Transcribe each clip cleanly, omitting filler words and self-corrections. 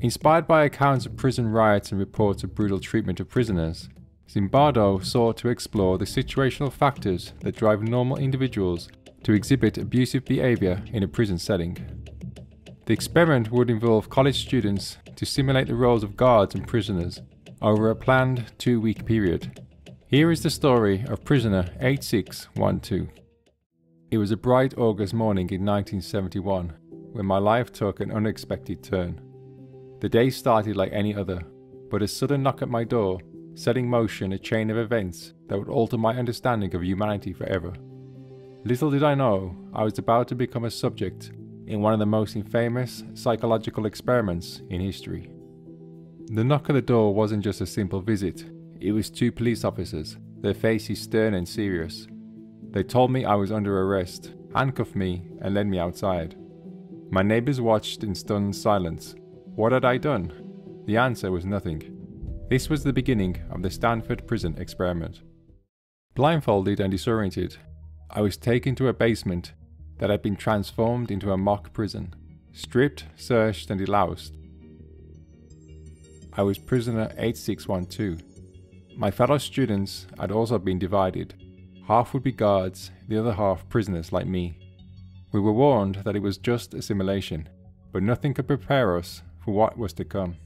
Inspired by accounts of prison riots and reports of brutal treatment of prisoners, Zimbardo sought to explore the situational factors that drive normal individuals to exhibit abusive behaviour in a prison setting. The experiment would involve college students to simulate the roles of guards and prisoners over a planned 2-week period. Here is the story of prisoner 8612. It was a bright August morning in 1971 when my life took an unexpected turn. The day started like any other, but a sudden knock at my door set in motion a chain of events that would alter my understanding of humanity forever. Little did I know I was about to become a subject in one of the most infamous psychological experiments in history. The knock at the door wasn't just a simple visit, it was 2 police officers, their faces stern and serious. They told me I was under arrest, handcuffed me and led me outside. My neighbours watched in stunned silence. What had I done? The answer was nothing. This was the beginning of the Stanford prison experiment. Blindfolded and disoriented, I was taken to a basement that had been transformed into a mock prison, stripped, searched and deloused. I was prisoner 8612. My fellow students had also been divided. Half would be guards, the other half prisoners like me. We were warned that it was just a simulation, but nothing could prepare us for what was to come.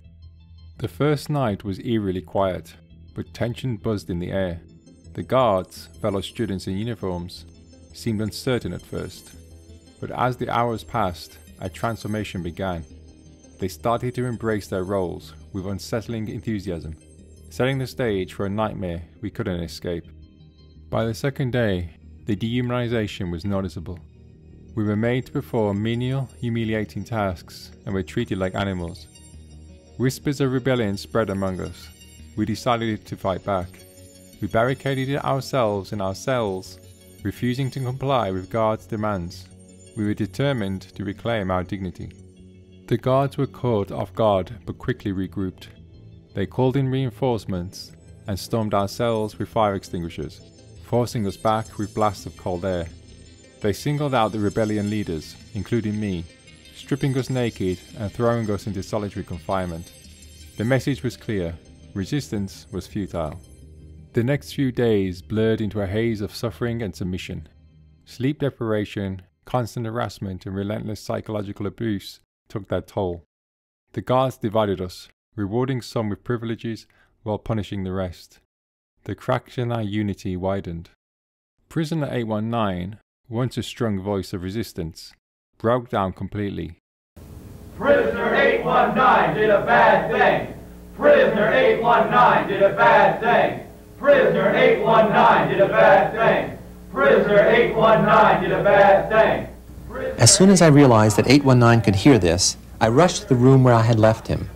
The first night was eerily quiet, but tension buzzed in the air. The guards, fellow students in uniforms, seemed uncertain at first, but as the hours passed, a transformation began. They started to embrace their roles with unsettling enthusiasm, setting the stage for a nightmare we couldn't escape. By the second day, the dehumanization was noticeable. We were made to perform menial, humiliating tasks and were treated like animals. Whispers of rebellion spread among us. We decided to fight back. We barricaded ourselves in our cells, refusing to comply with guards' demands. We were determined to reclaim our dignity. The guards were caught off guard but quickly regrouped. They called in reinforcements and stormed our cells with fire extinguishers, forcing us back with blasts of cold air. They singled out the rebellion leaders, including me, stripping us naked and throwing us into solitary confinement. The message was clear: resistance was futile. The next few days blurred into a haze of suffering and submission. Sleep deprivation, constant harassment and relentless psychological abuse took their toll. The guards divided us, rewarding some with privileges while punishing the rest. The cracks in our unity widened. Prisoner 819, once a strong voice of resistance, broke down completely. Prisoner 819 did a bad thing. Prisoner 819 did a bad thing. Prisoner 819 did a bad thing. Prisoner 819 did a bad thing. As soon as I realized that 819 could hear this, I rushed to the room where I had left him.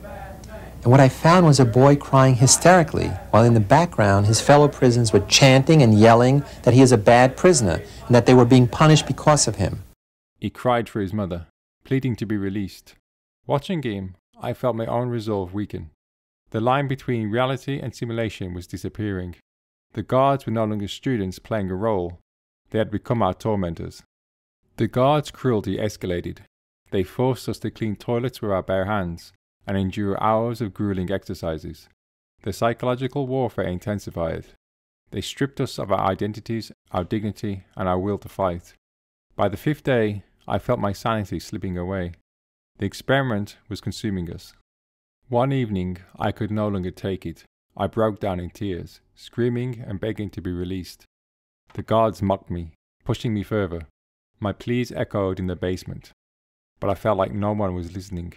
And what I found was a boy crying hysterically, while in the background his fellow prisoners were chanting and yelling that he is a bad prisoner and that they were being punished because of him. He cried for his mother, pleading to be released. Watching him, I felt my own resolve weaken. The line between reality and simulation was disappearing. The guards were no longer students playing a role. They had become our tormentors. The guards' cruelty escalated. They forced us to clean toilets with our bare hands and endure hours of grueling exercises. The psychological warfare intensified. They stripped us of our identities, our dignity, and our will to fight. By the 5th day, I felt my sanity slipping away. The experiment was consuming us. One evening, I could no longer take it. I broke down in tears, screaming and begging to be released. The guards mocked me, pushing me further. My pleas echoed in the basement, but I felt like no one was listening.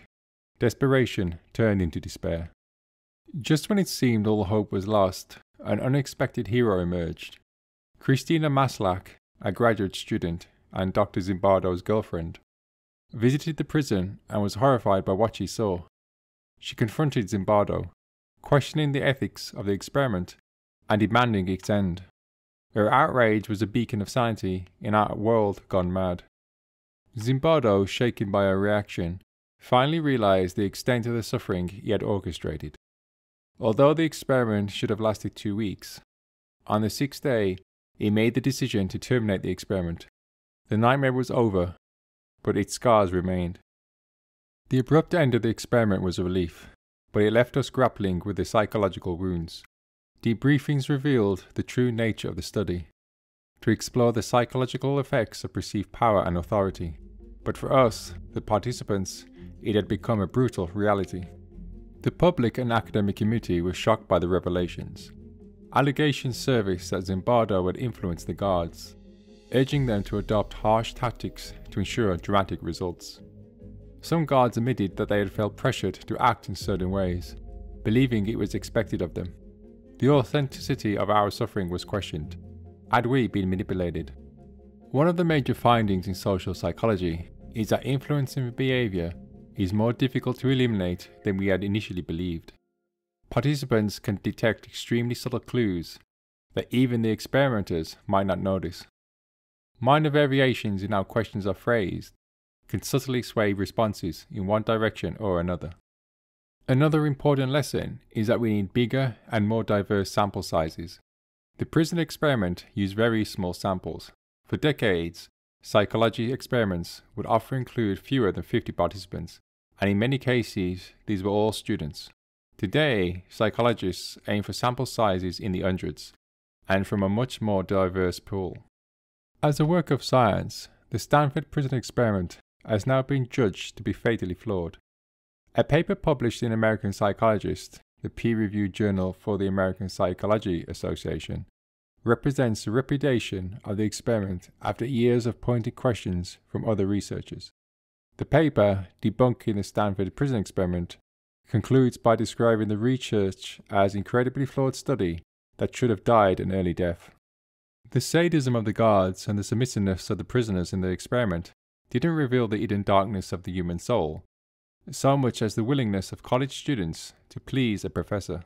Desperation turned into despair. Just when it seemed all hope was lost, an unexpected hero emerged. Christina Maslach, a graduate student and Dr. Zimbardo's girlfriend, visited the prison and was horrified by what she saw. She confronted Zimbardo, questioning the ethics of the experiment and demanding its end. Her outrage was a beacon of sanity in our world gone mad. Zimbardo, shaken by her reaction, finally realized the extent of the suffering he had orchestrated. Although the experiment should have lasted 2 weeks, on the 6th day he made the decision to terminate the experiment. The nightmare was over, but its scars remained. The abrupt end of the experiment was a relief, but it left us grappling with the psychological wounds. Debriefings revealed the true nature of the study, to explore the psychological effects of perceived power and authority. But for us, the participants, it had become a brutal reality. The public and academic community were shocked by the revelations. Allegations surfaced that Zimbardo had influenced the guards, urging them to adopt harsh tactics to ensure dramatic results. Some guards admitted that they had felt pressured to act in certain ways, believing it was expected of them. The authenticity of our suffering was questioned. Had we been manipulated? One of the major findings in social psychology is that influencing behaviour is more difficult to eliminate than we had initially believed. Participants can detect extremely subtle clues that even the experimenters might not notice. Minor variations in how questions are phrased can subtly sway responses in one direction or another. Another important lesson is that we need bigger and more diverse sample sizes. The prison experiment used very small samples. For decades, psychology experiments would often include fewer than 50 participants, and in many cases, these were all students. Today, psychologists aim for sample sizes in the hundreds, and from a much more diverse pool. As a work of science, the Stanford prison experiment has now been judged to be fatally flawed. A paper published in American Psychologist, the peer-reviewed journal for the American Psychology Association, represents the repudiation of the experiment after years of pointed questions from other researchers. The paper, Debunking the Stanford Prison Experiment, concludes by describing the research as an incredibly flawed study that should have died an early death. The sadism of the guards and the submissiveness of the prisoners in the experiment didn't reveal the hidden darkness of the human soul, so much as the willingness of college students to please a professor.